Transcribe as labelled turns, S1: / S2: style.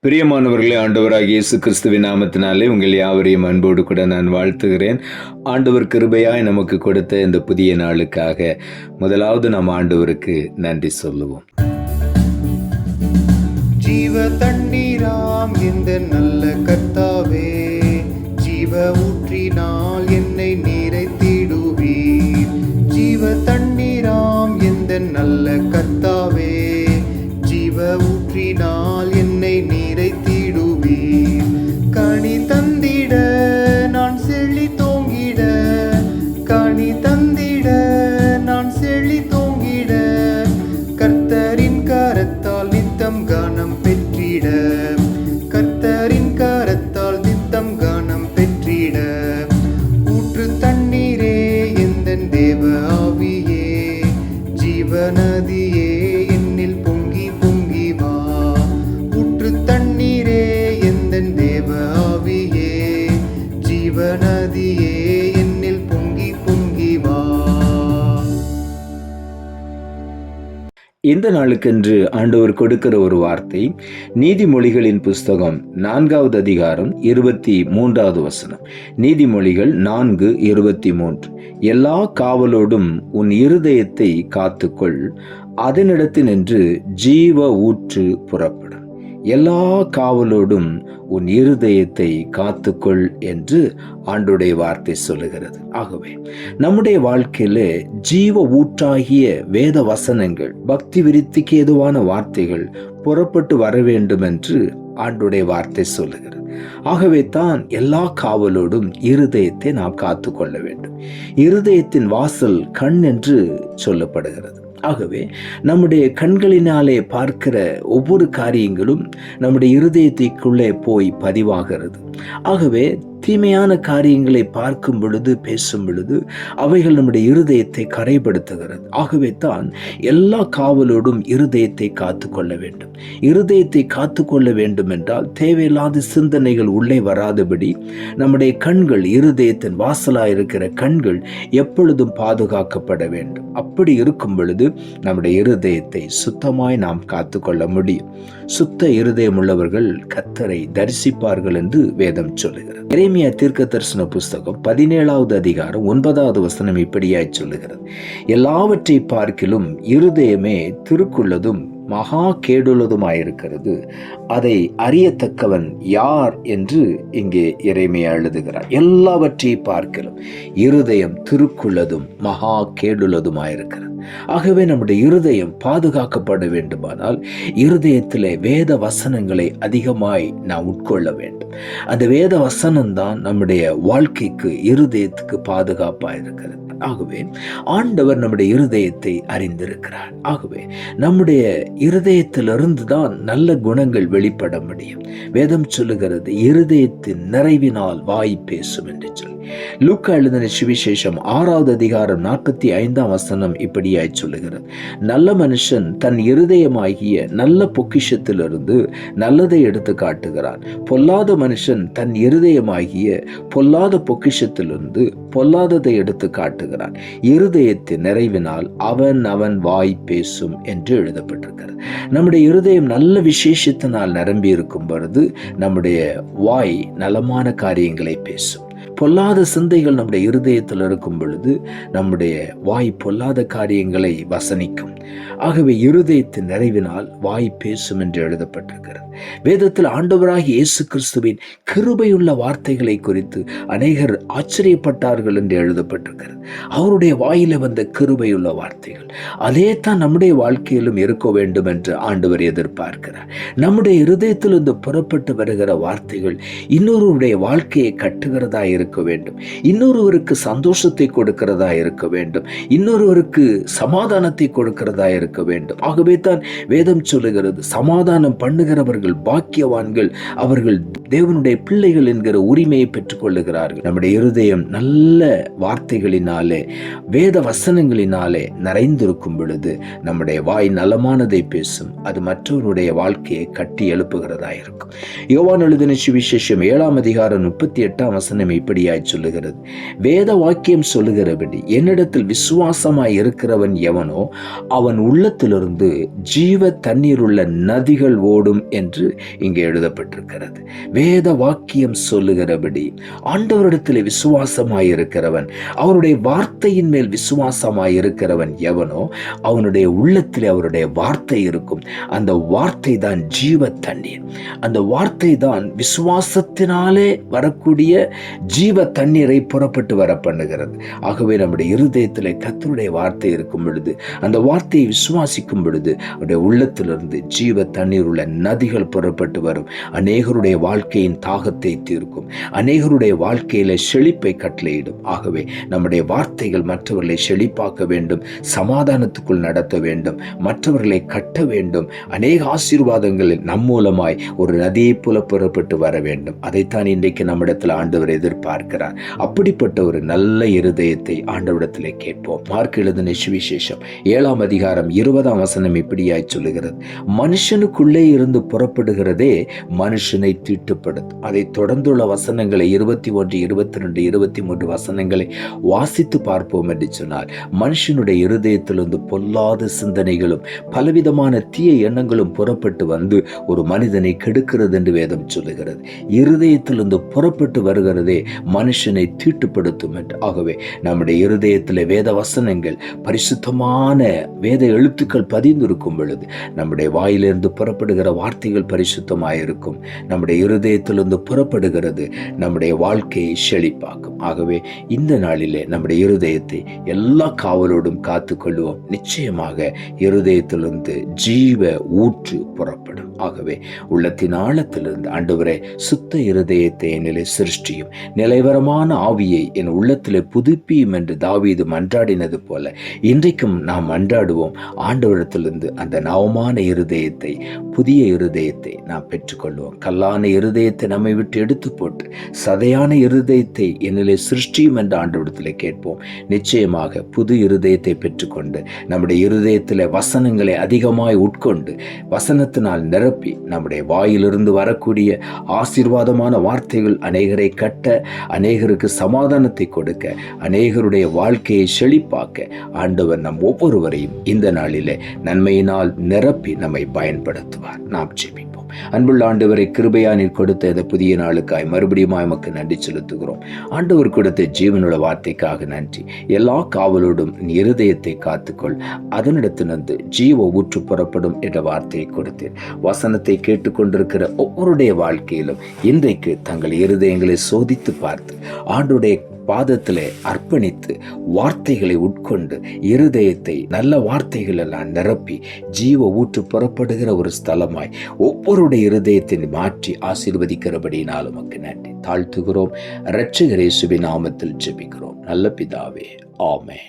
S1: பிரியமானவர்களே, ஆண்டவராகிய இயேசு கிறிஸ்துவின் நாமத்தினாலே உங்கள் யாவரையும் அன்போடு கூட நான் வாழ்த்துகிறேன். ஆண்டவர் கிருபையாய் நமக்கு கொடுத்த இந்த புதிய நாளுக்காக முதலாவது நாம் ஆண்டவருக்கு நன்றி சொல்லுவோம்.
S2: ஜீவ தண்ணீராம் இந்த நல்ல கர்த்தாவே, ஜீவ ஊற்றினால் என்னை நிறைத்திடுவீர். ஜீவ தண்ணீராம் இந்த நல்ல கர்த்தாவே, ஜீவ ஊற்றினால் என்னை நிறைத்திடுவீர். கனி தந்திட நான் செழி தோங்கிட, கனி தந்திட நான் செழி தோங்கிட, கர்த்தரின் கரத்தால் நித்தம் கனம் பெற்றிட, கர்த்தரின் கரத்தால் நித்தம் கனம் பெற்றிட. ஊற்று தண்ணீரே எந்தன் தேவ ஆவியே, ஜீவநதியே என்னில் பொங்கி பொங்கி வா. ஊற்று தண்ணீரே எந்தன் தேவ ஆவியே, ஜீவநதியே என்னில் பொங்கி பொங்கி வா.
S1: இந்த நாளுக்கென்று ஆண்டவர் கொடுக்கிற ஒரு வார்த்தை நீதிமொழிகளின் புஸ்தகம் 4வது அதிகாரம் 23வது வசனம். நீதிமொழிகள் 4:23. எல்லா காவலோடும் உன் இருதயத்தை காத்துக்கொள், அதனிடத்தினின்று ஜீவ ஊற்று புறப்படும். எல்லா காவலோடும் உன் இருதயத்தை காத்துக்கொள் என்று ஆண்டுடைய வார்த்தை சொல்லுகிறது. ஆகவே நம்முடைய வாழ்க்கையில ஜீவ ஊற்றாகிய வேத வசனங்கள், பக்தி விருத்திக்கு ஏதுவான வார்த்தைகள் புறப்பட்டு வர வேண்டும் என்று ஆண்டுடைய வார்த்தை சொல்லுகிறது. ஆகவே தான் எல்லா காவலோடும் இருதயத்தை நாம் காத்து கொள்ள வேண்டும். இருதயத்தின் வாசல் கண் என்று சொல்லப்படுகிறது. ஆகவே நம்முடைய கண்களினாலே பார்க்கிற ஒவ்வொரு காரியங்களும் நம்முடைய இருதயத்திற்குள்ளே போய் பதிவாகிறது. ஆகவே தீமையான காரியங்களை பார்க்கும் பொழுது, பேசும் பொழுது அவைகள் நம்முடைய இருதயத்தை கரைப்படுத்துகிறது. ஆகவே தான் எல்லா காவலோடும் இருதயத்தை காத்து கொள்ள வேண்டும். இருதயத்தை காத்து கொள்ள வேண்டும் என்றால் தேவையில்லாத சிந்தனைகள் உள்ளே வராதபடி நம்முடைய கண்கள், இருதயத்தின் வாசலாக இருக்கிற கண்கள் எப்பொழுதும் பாதுகாக்கப்பட வேண்டும். அப்படி இருக்கும் பொழுது நம்முடைய இருதயத்தை சுத்தமாய் நாம் காத்து கொள்ள முடியும். சுத்த இருதயம் உள்ளவர்கள் கர்த்தரை தரிசிப்பார்கள் என்று வேதம் சொல்லுகிறது. எரேமியா தீர்க்க தரிசன புஸ்தகம் 17வது அதிகாரம் 9வது வசனம் இப்படியாய் சொல்லுகிறது. எல்லாவற்றை பார்க்கிலும் இருதயமே திருக்குள்ளதும் மகா கேடுள்ளதுமாயிருக்கிறது, அதை அறியத்தக்கவன் யார் என்று இங்கே எரேமியா எழுதுகிறார். எல்லாவற்றை பார்க்கிலும் இருதயம் திருக்குள்ளதும் மகா கேடுள்ளதுமாயிருக்கிறது. ஆகவே நம்முடைய இருதயம் பாதுகாக்கப்பட வேண்டுமானால் இருதயத்திலே வேத வசனங்களை அதிகமாய் நாம் உட்கொள்ள வேண்டும். அந்த வேத வசனம்தான் நம்முடைய வாழ்க்கைக்கு, இருதயத்துக்கு பாதுகாப்பாக இருக்கிறது. ஆகவே ஆண்டவர் நம்முடைய இருதயத்தை அறிந்திருக்கிறார். ஆகவே நம்முடைய இருதயத்திலிருந்து தான் நல்ல குணங்கள் வெளிப்பட முடியும். வேதம் சொல்லுகிறது, இருதயத்தின் நிறைவினால் வாய் பேசும் என்று சொல்லி. லூக்கா எழுதின சுவிசேஷம் 6வது அதிகாரம் 45ஆம் வசனம் இப்படியாய் சொல்லுகிறது. நல்ல மனுஷன் தன் இருதயமாகிய நல்ல பொக்கிஷத்திலிருந்து நல்லதை எடுத்து காட்டுகிறான், பொல்லாத மனுஷன் தன் இருதயமாகிய பொல்லாத பொக்கிஷத்திலிருந்து பொல்லாததை எடுத்து காட்டுகிறான். இருதயத்தின் நிறைவினால் அவன் வாய் பேசும் என்று எழுதப்பட்டிருக்கிறது. நம்முடைய இருதயம் நல்ல விசேஷத்தினால் நிரம்பி இருக்கும் பொழுது நம்முடைய வாய் நலமான காரியங்களை பேசும். பொல்லாத சிந்தைகள் நம்முடைய இருதயத்தில் இருக்கும் பொழுது நம்முடைய வாய் பொல்லாத காரியங்களை வசனிக்கும். ஆகவே இருதயத்தின் நிறைவினால் வாய் பேசும் என்று எழுதப்பட்டிருக்கிறது. வேதத்தில் ஆண்டவராகிய இயேசு கிறிஸ்துவின் கிருபையுள்ள வார்த்தைகளை குறித்து அநேகர் ஆச்சரியப்பட்டார்கள் என்று எழுதப்பட்டிருக்கிறது. அவருடைய வாயில வந்த கிருபையுள்ள வார்த்தைகள் அதே தான் நம்முடைய வாழ்க்கையிலும் இருக்க வேண்டும் என்று ஆண்டவர் எதிர்பார்க்கிறார். நம்முடைய இருதயத்திலிருந்து புறப்பட்டு வருகிற வார்த்தைகள் இன்னொருவருடைய வாழ்க்கையை கட்டுகிறதா இருக்க வேண்டும், இன்னொருவருக்கு சந்தோஷத்தை கொடுக்கிறதா இருக்க வேண்டும், இன்னொருவருக்கு சமாதானத்தை கொடுக்கிறதா இருக்க வேண்டும். ஆகவே தான் வேதம் சொல்லுகிறது, சமாதானம் பண்ணுகிறவர்கள் பாக்கியவான்கள், அவர்கள் தேவனுடைய பிள்ளைகள் என்கிற உரிமையை பெற்றுக் கொள்ளுகிறார்கள். நம்முடைய இருதயம் நல்ல வார்த்தைகளினாலே, வேத வசனங்களினாலே நிறைந்திருக்கும் பொழுது நம்முடைய வாய் நலமானதை பேசும். அது மற்றவருடைய வாழ்க்கையை கட்டி எழுப்புகிறதா இருக்கும். யோவான் எழுதின சுவிசேஷம் 7ஆம் அதிகாரம் 38ஆம் வசனம் இப்படி இப்படியாய் சொல்லுகிறது, வேத வாக்கியம் சொல்லுகிறபடி என்னிடத்தில் விசுவாசமாய் இருக்கிறவன் எவனோ அவன் உள்ளத்திலிருந்து ஜீவ தண்ணீருள்ள நதிகள் ஓடும் என்று இங்கே எழுதப்பட்டிருக்கிறது. வேத வாக்கியம் சொல்லுகிறபடி ஆண்டவரிடத்தில் விசுவாசமாய் இருக்கிறவன், அவருடைய வார்த்தையின் மேல் விசுவாசமாய் இருக்கிறவன் எவனோ அவனுடைய உள்ளத்தில் அவருடைய வார்த்தை இருக்கும். அந்த வார்த்தை தான் ஜீவ தண்ணீர். அந்த வார்த்தை தான் விசுவாசத்தினாலே வரக்கூடிய ஜீவ தண்ணீரை புறப்பட்டு வர பண்ணுகிறது. ஆகவே நம்முடைய இருதயத்தில் கர்த்தருடைய வார்த்தை இருக்கும் பொழுது, அந்த வார்த்தையை விசுவாசிக்கும் பொழுது அவருடைய உள்ளத்திலிருந்து ஜீவ தண்ணீர் உள்ள நதிகள் புறப்பட்டு வரும். அநேகருடைய வாழ்க்கையின் தாகத்தை தீர்க்கும். அநேகருடைய வாழ்க்கையில செழிப்பை கட்டளையிடும். ஆகவே நம்முடைய வார்த்தைகள் மற்றவர்களை செழிப்பாக்க வேண்டும், சமாதானத்துக்குள் நடத்த வேண்டும், மற்றவர்களை கட்ட வேண்டும். அநேக ஆசீர்வாதங்களில் நம் மூலமாய் ஒரு நதியை போல புறப்பட்டு வர வேண்டும். அதைத்தான் இன்றைக்கு நம்மிடத்தில் ஆண்டவர் எதிர்பார்க்கிறார். அப்படிப்பட்ட ஒரு நல்ல இருதயத்தை ஆண்டவரிடத்திலே கேட்போம். மார்க் எழுதின சுவிசேஷம் 7ஆம் அதிகாரம் 20ஆம் வசனம் இப்படியாய் சொல்லுகிறது, மனுஷனுக்குள்ளே இருந்து புறப்படுகிறதே மனுஷனை தீட்டுப்படுத்தும். அதை தொடர்ந்துள்ள வசனங்களை 21, 22, 23 வசனங்களை வாசித்து பார்ப்போம் என்று சொன்னால், மனுஷனுடைய இருதயத்திலிருந்து பொல்லாத சிந்தனைகளும் பலவிதமான தீய எண்ணங்களும் புறப்பட்டு வந்து ஒரு மனிதனை கெடுக்கிறது என்று வேதம் சொல்லுகிறது. இருதயத்திலிருந்து புறப்பட்டு வருகிறதே மனுஷனை தீட்டுப்படுத்தும் என்று. ஆகவே நம்முடைய இருதயத்தில் வேத வசனங்கள், பரிசுத்தமான வேத எழுத்துக்கள் பதிந்திருக்கும் பொழுது நம்முடைய வாயிலிருந்து புறப்படுகிற வார்த்தைகள் பரிசுத்தமாயிருக்கும். நம்முடைய இருதயத்திலிருந்து புறப்படுகிறது நம்முடைய வாழ்க்கையை செழிப்பாக்கும். ஆகவே இந்த நாளிலே நம்முடைய இருதயத்தை எல்லா காவலோடும் காத்துக்கொள்வோம். நிச்சயமாக இருதயத்திலிருந்து ஜீவ ஊற்று புறப்படும். ஆகவே உள்ளத்தின் ஆழத்திலிருந்து, ஆண்டவரே, சுத்த இருதயத்தை என்னிலே சிருஷ்டியும், நிலைவரமான ஆவியை என் உள்ளத்திலே புதுப்பியும் என்று தாவீது மன்றாடினது போல இன்றைக்கும் நாம் மன்றாடுவோம். ஆண்டவரிடத்திலிருந்து அந்த நவமான இருதயத்தை, புதிய இருதயத்தை நாம் பெற்றுக்கொள்வோம். கல்லான இருதயத்தை நம்மை விட்டு எடுத்து போட்டு சதையான இருதயத்தை என்னிலே சிருஷ்டியும் என்று ஆண்டவரிடத்திலே கேட்போம். நிச்சயமாக புது இருதயத்தை பெற்றுக்கொண்டு நம்முடைய இருதயத்தில் வசனங்களை அதிகமாய் உட்கொண்டு வசனத்தினால் நிரப்பி நம்முடைய வாயிலிருந்து வரக்கூடிய ஆசீர்வாதமான வார்த்தைகள் அநேகரை கட்ட, அநேகருக்கு சமாதானத்தை கொடுக்க, அநேகருடைய வாழ்க்கையை செழிப்பாக்க ஆண்டவர் நம் ஒவ்வொருவரையும் இந்த நாளிலே நன்மையினால் நிரப்பி நம்மை பயன்படுத்துவார். நாம் ஜெபிப்போம். அன்புள்ள ஆண்டவரை, கிருபையா நீர் கொடுத்த இந்த புதிய நாளுக்காய் மறுபடியும் எமக்கு நன்றி செலுத்துகிறோம். ஆண்டவர் கொடுத்த ஜீவனுள்ள வார்த்தைக்காக நன்றி. எல்லா காவலோடும் இருதயத்தை காத்துக்கொள், அதனிடத்திலிருந்து ஜீவ ஊற்று புறப்படும் என்ற வார்த்தையை கொடுத்தேன். வசனத்தை கேட்டுக்கொண்டிருக்கிற ஒவ்வொருடைய வாழ்க்கையிலும் இன்றைக்கு தங்கள் இருதயங்களை சோதித்து பார்த்து ஆண்டுடைய பாதத்திலே அர்ப்பணித்து வார்த்தைகளை உட்கொண்டு இருதயத்தை நல்ல வார்த்தைகள் எல்லாம் நிரப்பி ஜீவ ஊற்று புறப்படுகிற ஒரு ஸ்தலமாய் ஒவ்வொருடைய இருதயத்தை மாற்றி ஆசீர்வதிக்கிறபடினால் உமக்கு நன்றி தாழ்த்துகிறோம். இரட்சகர் இயேசுவின் நாமத்தில் ஜெபிக்கிறோம் நல்ல பிதாவே, ஆமென்.